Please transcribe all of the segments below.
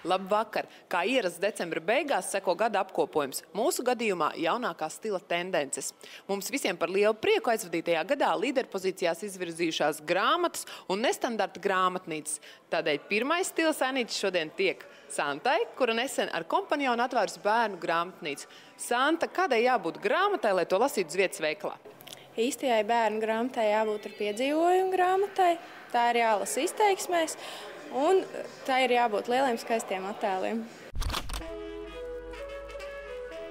Labvakar! Kā ierasts decembra beigās seko gada apkopojums. Mūsu gadījumā jaunākās stila tendences. Mums visiem par lielu prieku aizvadītajā gadā līderpozīcijās izvirzījušās grāmatas un nestandarta grāmatnīcas. Tādēļ pirmais stila sainītis šodien tiek Santai, kura nesen ar kompanjonu atvērusi bērnu grāmatnīcu. Santa, kādai jābūt grāmatai, lai to lasītu uz vietas veikalā? Īstajai bērnu grāmatai jābūt ar piedzīvojumu grāmatai, tā ir jālasa izteiksmēs. Un tā ir jābūt lieliem, skaistiem attēliem.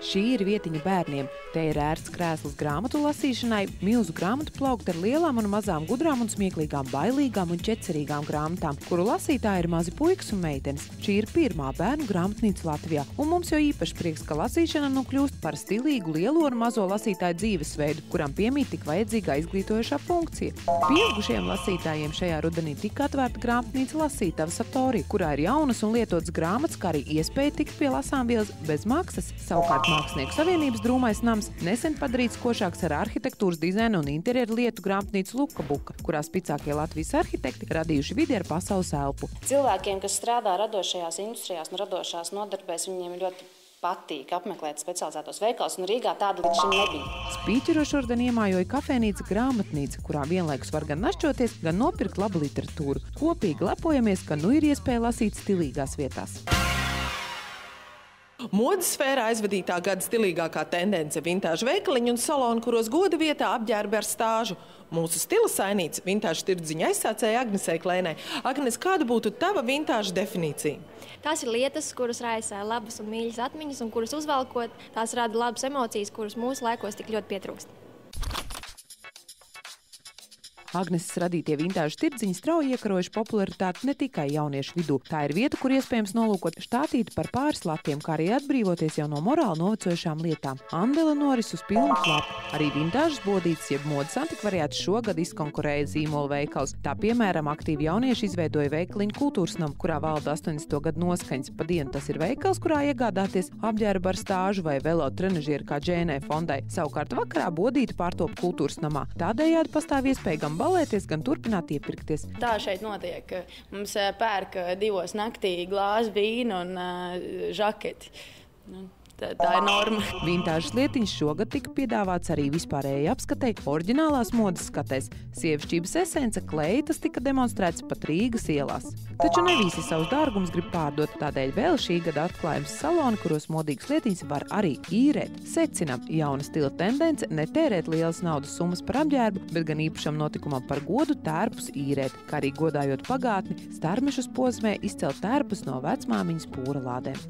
Šī ir vietiņa bērniem. Te ir ērts krēsls grāmatu lasīšanai, milzu grāmatu plaukti ar lielām un mazām gudrām un smieklīgām, bailīgām un ķecerīgām grāmatām, kuru lasītāji ir mazi puikas un meitenes. Šī ir pirmā bērnu grāmatnīca Latvijā, un mums jau īpaši prieks, ka lasīšana nu kļūst par stilīgu lielo un mazo lasītāju dzīvesveidu, kuram piemīt tik vajadzīgā izglītojošā funkcija. Pieaugušiem lasītājiem šajā rudenī tika atvērta grāmatnīca Lasītava Satorija, kurā ir jaunas un lietotas grāmatas, kā arī iespēja tikt pie lasāmvielas bez maksas. Savukārt Mākslinieku savienības drūmais nams nesen padarīts košāks ar arhitektūras dizaina un interjeru lietu grāmatnīcu Lukabuka, kurā spicākie Latvijas arhitekti radījuši vidi ar pasaules elpu. Cilvēkiem, kas strādā radošajās industrijās un radošās nodarbēs, viņiem ļoti patīk apmeklēt specializētos veikalus, un Rīgā tāda līdz šim nebija. Spīķero šodien iemājoja kafejnīca Grāmatnīca, kurā vienlaikus var gan našķoties, gan nopirkt labu literatūru. Kopīgi lepojamies, ka nu ir iespēja lasīt stilīgās vietās. Modes sfērā aizvadītā gada stilīgākā tendence – vintāžu veikaliņu un salonu, kuros goda vietā apģērbi ar stāžu. Mūsu stila sainīca vintāžu tirdziņa aizsācēja Agnesei Klēnai. Agnes, kāda būtu tava vintāžu definīcija? Tās ir lietas, kuras raisa labas un mīļas atmiņas, un kuras uzvalkot, tās rada labas emocijas, kuras mūsu laikos tik ļoti pietrūkst. Agneses radītie vintāžu tirdziņi strauji iekarojuši popularitāti ne tikai jauniešu vidū. Tā ir vieta, kur iespējams nolūkot štātīti par pāris latiem, kā arī atbrīvoties jau no morāli novecojušām lietām. Andele noris uz pilnu klapu. Arī vintāžas bodītes, jeb modes antikvariāts šogad izkonkurēja zīmolu veikals. Tā piemēram aktīvi jaunieši izveidoja veikaliņu Kultūras namu, kurā valda 80. gadu noskaņas. Pa dienu tas ir veikals, kurā iegādāties apģērbu ar stāžu vai velo trenažieru kā Džēnai Fondai. Savukārt vakarā bodīte pārtop Kultūras namā. Tādējādi pastāv iespēja gan balēties, gan turpināt iepirkties. Tā šeit notiek. Mums pērk 2 naktī glāzi vīnu un žaketi. Tā ir norma. Vintāžas lietiņas šogad tika piedāvāts arī vispārējai apskatei oriģinālās modes skatēs. Sievišķības esence kleitas tika demonstrēts pat Rīgas ielās. Taču ne visi savus dārgumus grib pārdot, tādēļ vēl šī gada atklājums saloni, kuros modīgas lietiņas var arī īrēt. Secinām, jauna stila tendence netērēt lielas naudas summas par apģērbu, bet gan īpašam notikumam par godu tērpus īrēt, kā arī godājot pagātni, Starmešus posmē izcelt tērpus no vecmāmiņas pūra lādēm.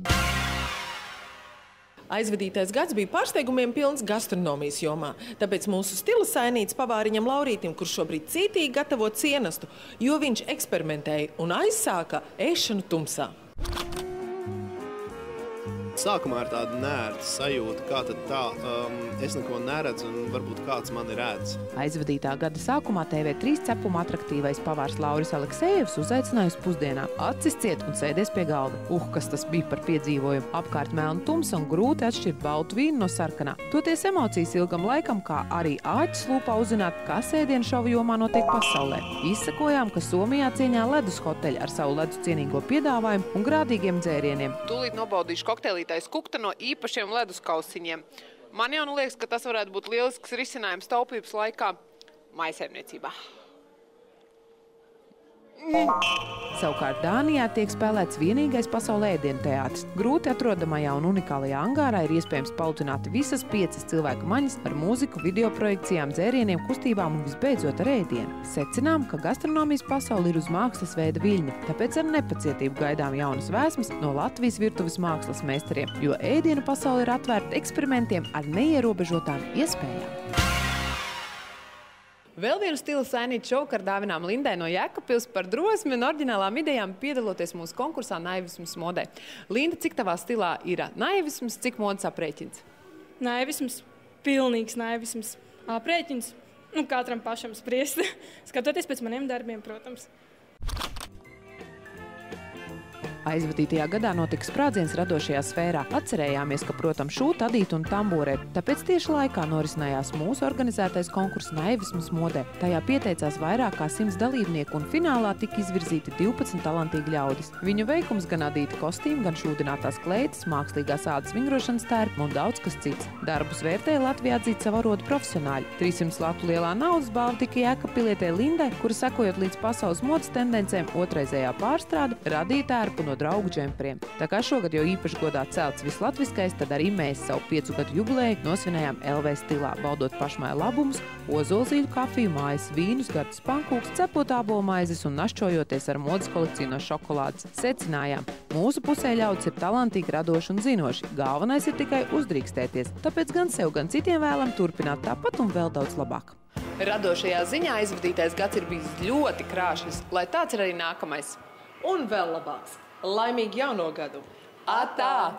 Aizvadītais gads bija pārsteigumiem pilns gastronomijas jomā, tāpēc mūsu stila sainīts pavāriņam Laurītim, kurš šobrīd cītīgi gatavo cienastu, jo viņš eksperimentēja un aizsāka ēšanu tumsā. Sākumā ir tāda neērta sajūta, kā tad tā, es neko neredzu un varbūt kāds mani redz. Aizvadītā gada sākumā TV3 cepuma atraktīvais pavārs Lauris Aleksejevs uzaicināja uz pusdienām. Acis ciet un sēdies pie galda. Kas tas bija par piedzīvojumu. Apkārt melna tumsa un grūti atšķirt baltu vīnu no sarkanā. Toties emocijas ilgam laikam, kā arī āķis lūpā uzzināt, kas ēdienu šovu jomā notiek pasaulē. Izsakojām, ka Somijā cieņā ledus hoteļi ar savu ledus cienīgo piedāvājumu un grādīgiem dzērieniem. Tūlīt nobaudīšu kokteilītais kukta no īpašiem ledus kausiņiem. Man jau liekas, ka tas varētu būt lielisks risinājums taupības laikā mājsaimniecībā. Savukārt Dānijā tiek spēlēts vienīgais pasaulē ēdienu teātris. Grūti atrodamajā un unikālajā angārā ir iespējams palutināt visas 5 cilvēku maņas ar mūziku, video projekcijām, dzērieniem, kustībām un visbeidzot ar ēdienu. Secinām, ka gastronomijas pasaule ir uz mākslas veida viļņa, tāpēc ar nepacietību gaidām jaunas vēsmas no Latvijas virtuves mākslas meistariem, jo ēdienu pasaule ir atvērta eksperimentiem ar neierobežotām iespējām. Vēl vienu stila sainīti šovakar dāvinām Lindai no Jēkabpils par drosmi un oriģinālām idejām piedaloties mūsu konkursā Naivisms modē. Linda, cik tavā stilā ir naivisms, cik modes aprēķins? Naivisms, pilnīgs naivisms. Aprēķins, katram pašam spriest. Skatoties pēc maniem darbiem, protams. Aizvadītajā gadā notika sprādziens radošajā sfērā. Atcerējāmies, ka, protams, šūt, adīt un tamborēt. Tāpēc tieši laikā norisinājās mūsu organizētais konkurss Naivismas modē. Tajā pieteicās vairāk kā 100 dalībnieku un finālā tika izvirzīti 12 talantīgi ļaudis. Viņu veikums gan adīta kostīmi, gan šūdinātās kleitas, mākslīgās ādas vingrošanas tērpi un daudz kas cits. Darbus vērtēja Latvijā atzīt savu arodu profesionāļi. 300 latu lielā naudas balva tika Jēkabpilietei Lindai, kura sekojot līdz pasaules modes tendencēm otraizējā pārstrāde, radīja tērpu no draugu džemperiem. Tā kā šogad jau īpaši godā celts vislatviskais, tad arī mēs savu 5 gadu jubileju nosvinējām LV stilā, baudot pašmāju labumus, ozolzīļu kafiju, mājas vīnus, gardus pankūks, cepot ābolu maizes un našķojoties ar modes kolekciju no šokolādes. Secinājām, mūsu pusē ļaudis ir talantīgi, radoši un zinoši. Galvenais ir tikai uzdrīkstēties. Tāpēc gan sev, gan citiem vēlam turpināt tāpat un vēl daudz labāk. Radošajā ziņā izvadītais gads ir bijis ļoti krāšņs, lai tāds ir arī nākamais. Un vēl labāks! Laimīgu jauno gadu! Atā!